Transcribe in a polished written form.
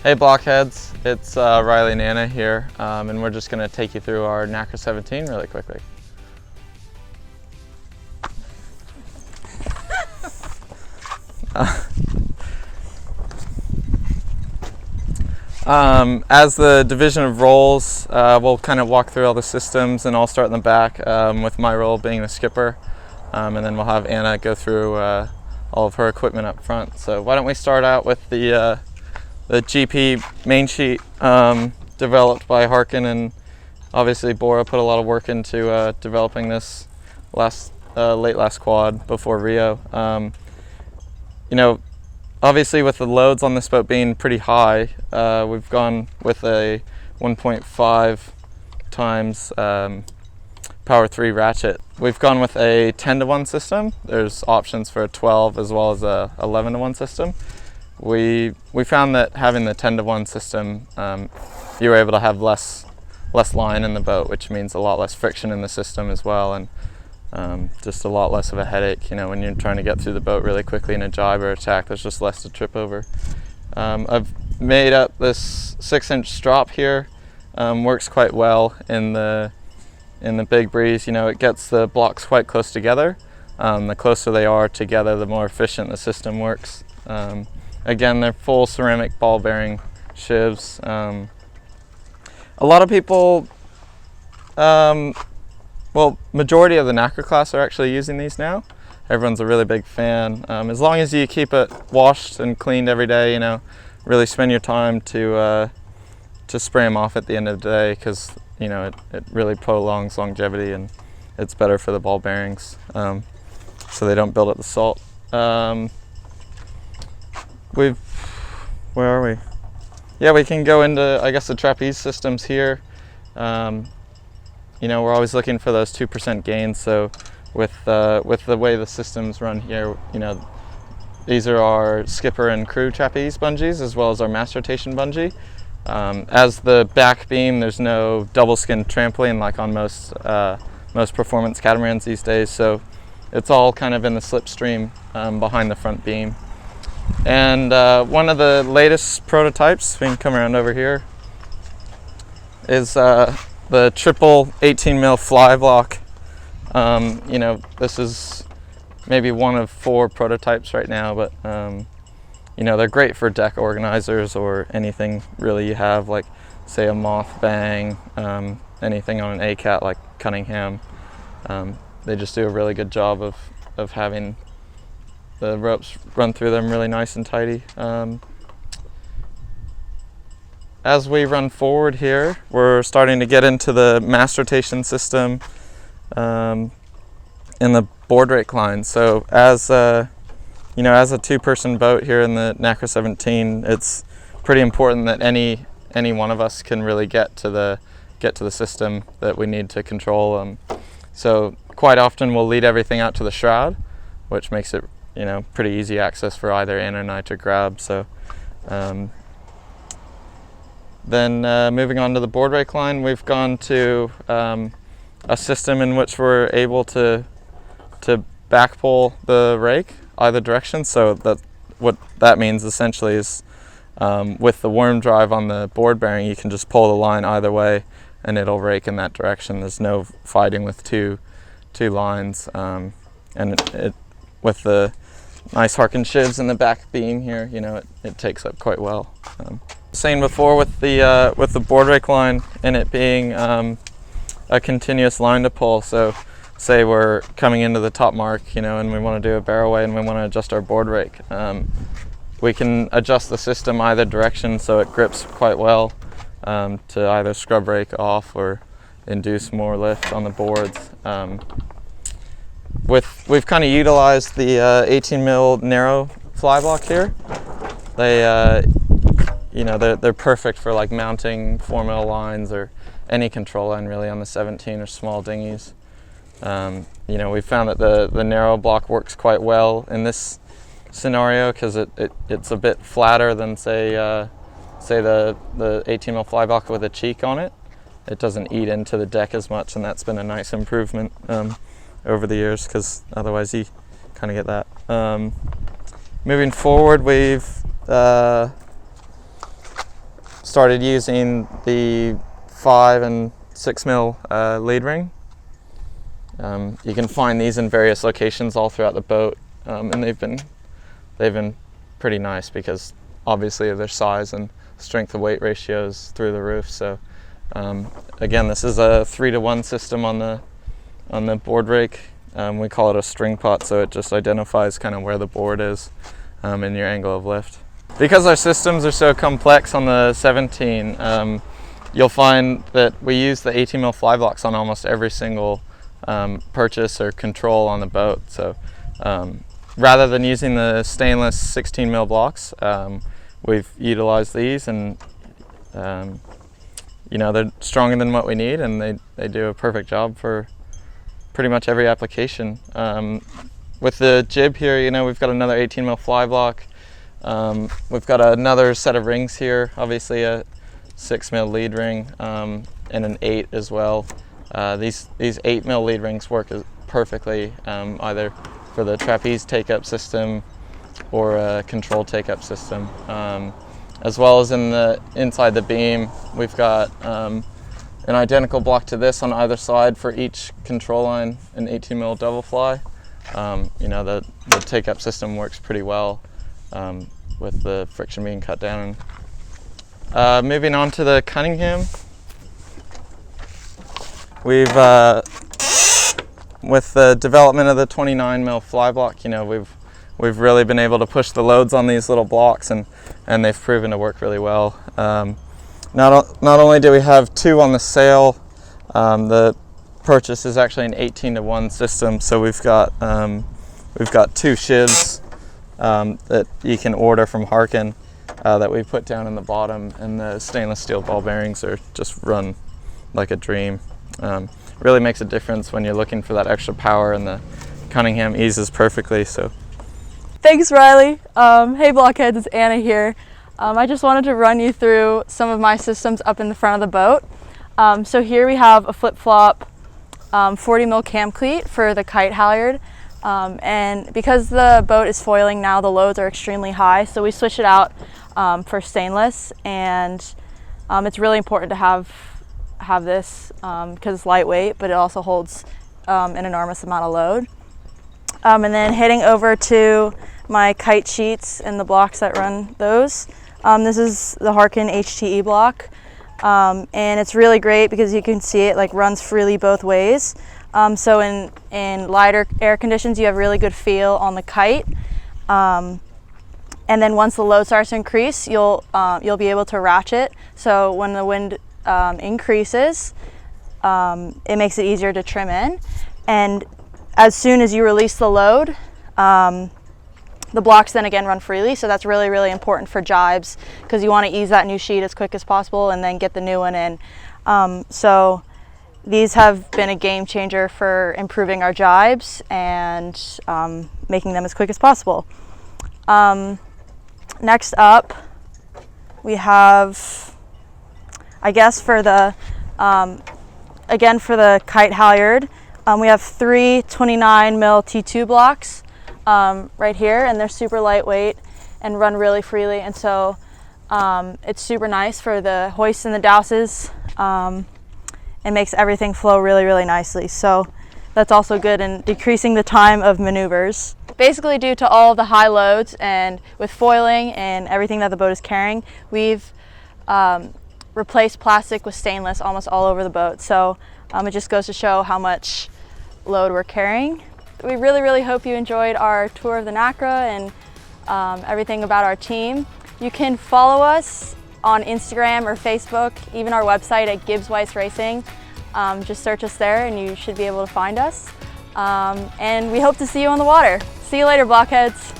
Hey Blockheads, it's Riley and Anna here, and we're just going to take you through our Nacra 17 really quickly. As the division of roles, we'll kind of walk through all the systems, and I'll start in the back with my role being the skipper, and then we'll have Anna go through all of her equipment up front. So why don't we start out with the GP main sheet developed by Harken, and obviously Bora put a lot of work into developing this late last quad before Rio. You know, obviously with the loads on this boat being pretty high, we've gone with a 1.5 times power 3 ratchet. We've gone with a 10-to-1 system. There's options for a 12 as well as a 11-to-1 system. We found that having the 10-to-1 system, you were able to have less line in the boat, which means a lot less friction in the system as well, and just a lot less of a headache. You know, when you're trying to get through the boat really quickly in a jibe or attack, there's just less to trip over. I've made up this 6-inch strop here. Works quite well in the big breeze. You know, it gets the blocks quite close together. The closer they are together, the more efficient the system works. Again, they're full ceramic ball bearing sheaves. A lot of people, well, majority of the Nacra class are actually using these now. Everyone's a really big fan. As long as you keep it washed and cleaned every day, you know, really spend your time to spray them off at the end of the day, because you know it really prolongs longevity and it's better for the ball bearings, so they don't build up the salt. Where are we? Yeah, we can go into, I guess, the trapeze systems here. You know, we're always looking for those 2% gains. So with the way the systems run here, you know, these are our skipper and crew trapeze bungees as well as our mass rotation bungee. As the back beam, there's no double skin trampoline like on most performance catamarans these days. So it's all kind of in the slipstream behind the front beam. And one of the latest prototypes, we can come around over here, is the triple 18mm fly block. You know, this is maybe one of 4 prototypes right now, but you know, they're great for deck organizers or anything really you have, like say a moth bang, anything on an ACAT like Cunningham. They just do a really good job of having the ropes run through them really nice and tidy. As we run forward here, we're starting to get into the mass rotation system in the board rake line. So as you know, as a 2-person boat here in the Nacra 17, it's pretty important that any one of us can really get to the system that we need to control. So quite often we'll lead everything out to the shroud, which makes it, you know, pretty easy access for either Anna and I to grab. So then moving on to the board rake line, we've gone to a system in which we're able to back pull the rake either direction. So what that means essentially is with the worm drive on the board bearing, you can just pull the line either way and it'll rake in that direction. There's no fighting with two lines, and it with the nice Harken sheaves in the back beam here, you know, it takes up quite well. Saying before with the board rake line and it being a continuous line to pull. So say we're coming into the top mark, you know, and we want to do a barrel way and we want to adjust our board rake. We can adjust the system either direction so it grips quite well, to either scrub rake off or induce more lift on the boards. We've kind of utilized the 18mm narrow fly block here. They, you know, they're perfect for like mounting 4mm lines or any control line really on the 17 or small dinghies. You know, we found that the narrow block works quite well in this scenario because it's a bit flatter than say the 18mm fly block with a cheek on it. It doesn't eat into the deck as much, and that's been a nice improvement over the years, because otherwise you kind of get that. Moving forward, we've started using the 5 and 6 mil lead ring. You can find these in various locations all throughout the boat, and they've been pretty nice because obviously of their size and strength to weight ratios through the roof. So again, this is a 3-to-1 system on the board rake. We call it a string pot, so it just identifies kind of where the board is and your angle of lift. Because our systems are so complex on the 17, you'll find that we use the 18 mil fly blocks on almost every single purchase or control on the boat. So rather than using the stainless 16 mil blocks, we've utilized these, and you know, they're stronger than what we need, and they do a perfect job for pretty much every application. With the jib here, you know, we've got another 18 mil fly block. We've got another set of rings here, obviously a 6 mil lead ring and an 8 as well. These 8 mil lead rings work perfectly either for the trapeze take-up system or a control take-up system. As well as inside the beam, we've got an identical block to this on either side for each control line, an 18 mil double fly. You know, the take-up system works pretty well with the friction being cut down. Moving on to the Cunningham, we've with the development of the 29 mil fly block, you know, we've really been able to push the loads on these little blocks, and they've proven to work really well. Not only do we have 2 on the sail, the purchase is actually an 18-to-1 system, so we've got 2 shivs that you can order from Harken that we put down in the bottom, and the stainless steel ball bearings are just run like a dream. Really makes a difference when you're looking for that extra power, and the Cunningham eases perfectly. So thanks, Riley. Hey Blockheads, it's Anna here. I just wanted to run you through some of my systems up in the front of the boat. So here we have a flip-flop 40 mil cam cleat for the Kite Halyard. And because the boat is foiling now, the loads are extremely high, so we switched it out for stainless, and it's really important to have this because it's lightweight, but it also holds an enormous amount of load. And then heading over to my kite sheets and the blocks that run those. This is the Harkin Hte Block, and it's really great because you can see it like runs freely both ways. So in lighter air conditions, you have really good feel on the kite. And then once the load starts to increase, you'll be able to ratchet. So when the wind increases, it makes it easier to trim in. And as soon as you release the load, the blocks then again run freely. So that's really, really important for jibes because you want to ease that new sheet as quick as possible and then get the new one in. So these have been a game changer for improving our jibes and making them as quick as possible. Next up, we have, I guess for the, again for the Kite Halyard, we have 3 29 mil T2 blocks right here, and they're super lightweight and run really freely, and so it's super nice for the hoists and the douses. It makes everything flow really, really nicely. So that's also good in decreasing the time of maneuvers. Basically, due to all of the high loads and with foiling and everything that the boat is carrying, we've replaced plastic with stainless almost all over the boat. So it just goes to show how much load we're carrying. We really, really hope you enjoyed our tour of the Nacra and everything about our team. You can follow us on Instagram or Facebook, even our website at Gibbs Weis Racing. Just search us there and you should be able to find us. And we hope to see you on the water. See you later, Blockheads.